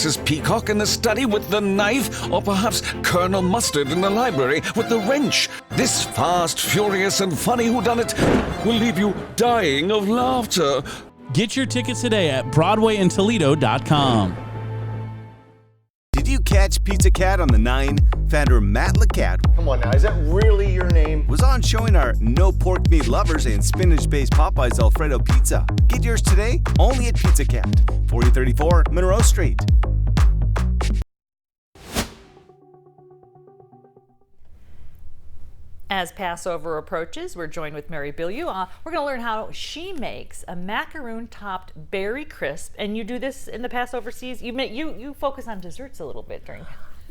Mrs. Peacock in the study with the knife, or perhaps Colonel Mustard in the library with the wrench. This fast, furious, and funny whodunit will leave you dying of laughter. Get your tickets today at BroadwayandToledo.com. Did you catch Pizza Cat on the 9? Founder Matt LeCat Come on now, is that really your name? was on showing our no pork meat lovers and spinach-based Popeyes Alfredo pizza. Get yours today only at Pizza Cat, 4034 Monroe Street. As Passover approaches, we're joined with Mary Bilyeu. We're going to learn how she makes a macaroon-topped berry crisp, and you do this in the Passover season. You focus on desserts a little bit during.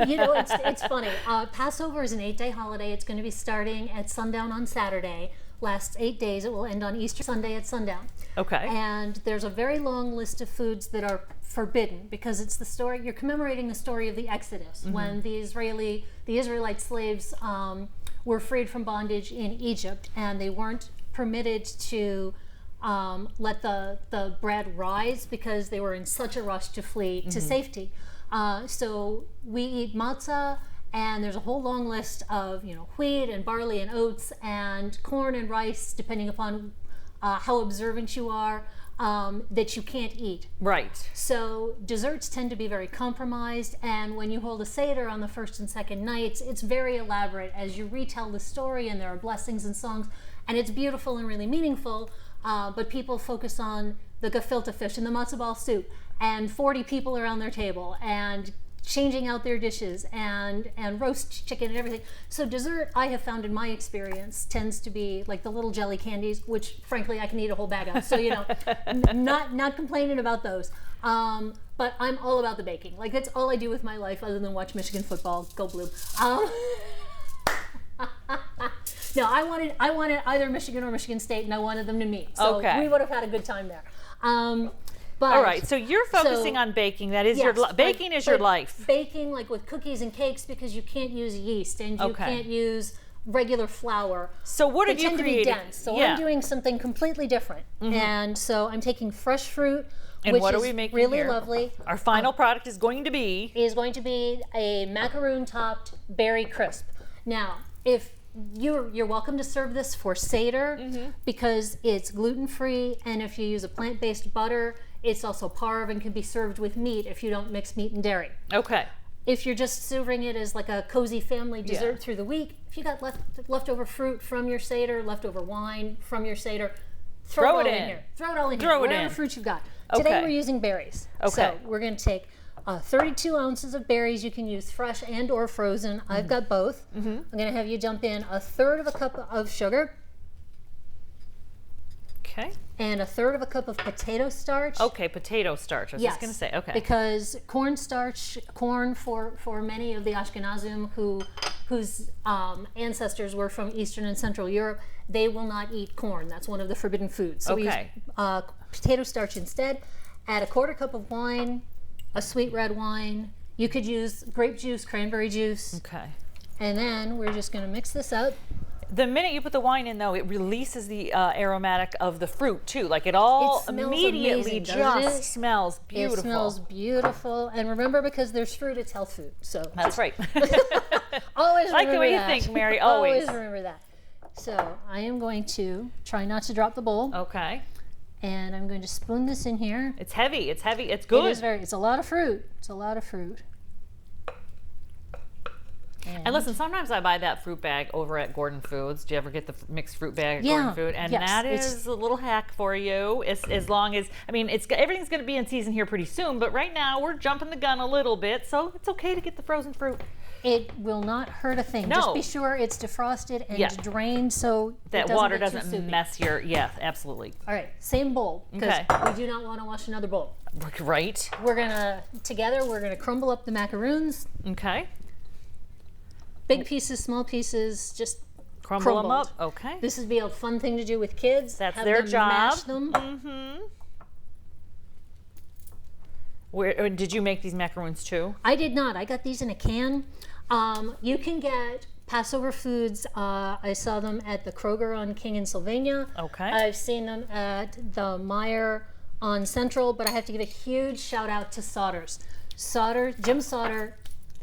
You know, it's funny. Passover is an 8-day holiday. It's going to be starting at sundown on Saturday. Lasts 8 days. It will end on Easter Sunday at sundown. Okay. And there's a very long list of foods that are forbidden because it's the story. You're commemorating the story of the Exodus when the Israelite slaves were freed from bondage in Egypt, and they weren't permitted to let the bread rise because they were in such a rush to flee to safety. So we eat matzah, and there's a whole long list of wheat and barley and oats and corn and rice, depending upon how observant you are, that you can't eat. Right. So desserts tend to be very compromised, and when you hold a Seder on the first and second nights, it's very elaborate as you retell the story, and there are blessings and songs, and it's beautiful and really meaningful, but people focus on the gefilte fish and the matzo ball soup, and 40 people around their table, and changing out their dishes, and roast chicken and everything. So dessert, I have found in my experience, tends to be like the little jelly candies, which frankly I can eat a whole bag of. So not complaining about those. But I'm all about the baking. Like that's all I do with my life, other than watch Michigan football. Go Blue. No, I wanted either Michigan or Michigan State, and I wanted them to meet. So we would have had a good time there. But, all right, so you're focusing on baking. That is baking is your life. Baking, like with cookies and cakes, because you can't use yeast and you can't use regular flour. So what have you created? created? To be dense. So I'm doing something completely different, and so I'm taking fresh fruit, and which what are is we making really here? Lovely. Our final product is going to be a macaroon-topped berry crisp. Now, if you're welcome to serve this for Seder because it's gluten-free, and if you use a plant-based butter, it's also parve and can be served with meat if you don't mix meat and dairy. Okay. If you're just serving it as like a cozy family dessert through the week, if you got leftover fruit from your Seder, leftover wine from your Seder, throw it in here. Throw it all in here. Whatever fruit you've got. Today we're using berries. Okay. So we're going to take 32 ounces of berries. You can use fresh and or frozen. I've got both. I'm going to have you dump in 1/3 of a cup of sugar. Okay. And 1/3 of a cup of potato starch. Okay, potato starch. I was just going to say, okay. Because corn for many of the Ashkenazim whose ancestors were from Eastern and Central Europe, they will not eat corn. That's one of the forbidden foods. So we use potato starch instead. Add 1/4 cup of wine, a sweet red wine. You could use grape juice, cranberry juice. Okay. And then we're just going to mix this up. The minute you put the wine in, though, it releases the aromatic of the fruit, too. Like it all immediately amazing, smells beautiful. It smells beautiful. And remember, because there's fruit, it's health food. So that's right. Always like the way that. You think, Mary. Always remember that. So I am going to try not to drop the bowl. Okay. And I'm going to spoon this in here. It's heavy. It's heavy. It's good. It's a lot of fruit. It's a lot of fruit. And listen, sometimes I buy that fruit bag over at Gordon Foods. Do you ever get the mixed fruit bag at Gordon Food? And that is a little hack for you. As long as, everything's going to be in season here pretty soon, but right now we're jumping the gun a little bit, so it's okay to get the frozen fruit. It will not hurt a thing. No. Just be sure it's defrosted and drained so that water doesn't mess your, absolutely. All right, same bowl, because we do not want to wash another bowl. Right. We're going to crumble up the macaroons. Okay. Big pieces, small pieces, just crumble them up. Okay. This would be a fun thing to do with kids. That's their job. Mash them. Where did you make these macaroons too? I did not. I got these in a can. You can get Passover foods. I saw them at the Kroger on King and Sylvania. Okay. I've seen them at the Meijer on Central, but I have to give a huge shout out to Sodders. Jim Sauter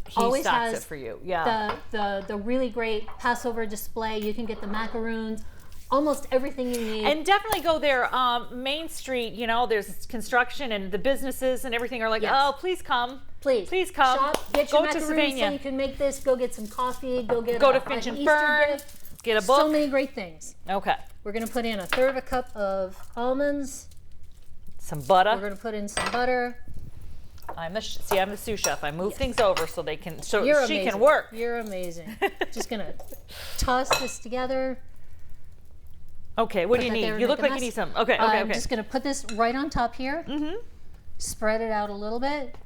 He always stocks has it for you. Yeah. the really great Passover display. You can get the macaroons, almost everything you need. And definitely go there. Main Street, you know, there's construction and the businesses and everything are like, Yes. oh, please come. Please come. Shop, get go your to macaroons so Sylvania. you can make this. Go get some coffee. Go to Finch an and Easter Fern. gift. Get a book. So many great things. Okay. We're going to put in 1/3 of a cup of almonds. Some We're butter. going to put in some butter. I'm the sous chef. I move things over so they can she Amazing. can work. You're amazing. Just going to toss this together. Okay, what do you that there need? and You make look a like you mess. need some. Okay, I'm just going to put this right on top here. Mm-hmm. Spread it out a little bit.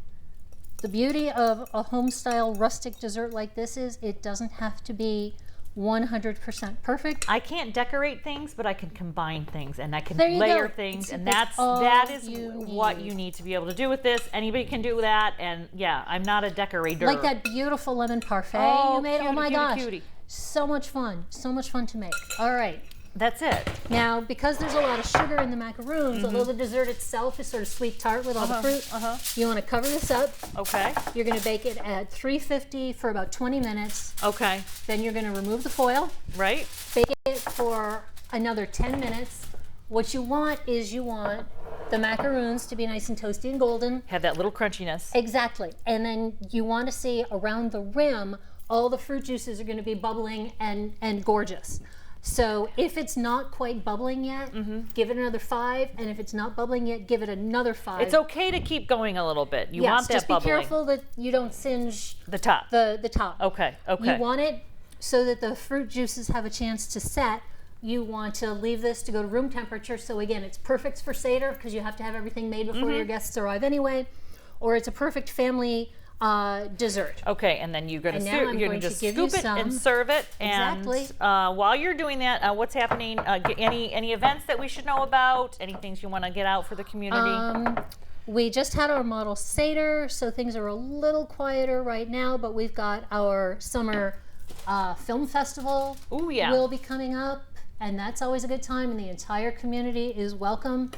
The beauty of a home-style rustic dessert like this is it doesn't have to be 100% perfect. I can't decorate things, but I can combine things and I can There you layer go. things, and That's that is all you what need. you need to be able to do with this. Anybody can do that, and yeah, I'm not a decorator. Like that beautiful lemon parfait Oh, you made. cutie, Oh my cutie, gosh. cutie. So much fun to make. All right. That's it. Now, because there's a lot of sugar in the macaroons, although the dessert itself is sort of sweet tart with all the fruit, you want to cover this up. Okay. You're going to bake it at 350 for about 20 minutes. Okay. Then you're going to remove the foil, Right. bake it for another 10 minutes. What you want is the macaroons to be nice and toasty and golden. Have that little crunchiness. Exactly. And then you want to see around the rim, all the fruit juices are going to be bubbling and gorgeous. So if it's not quite bubbling yet, give it another 5. And if it's not bubbling yet, give it another 5. It's okay to keep going a little bit. You Yes, want that just bubbling. be careful that you don't singe The top. the top. Okay. Okay. You want it so that the fruit juices have a chance to set. You want to leave this to go to room temperature. So again, it's perfect for Seder because you have to have everything made before your guests arrive anyway. Or it's a perfect family dessert. Okay, and then you're And now I'm gonna going to just give you scoop it and some. serve it. Exactly. And while you're doing that, what's happening? Any events that we should know about? Any things you want to get out for the community? We just had our model Seder, so things are a little quieter right now, but we've got our summer film festival. Ooh, yeah. Will be coming up, and that's always a good time, and the entire community is welcome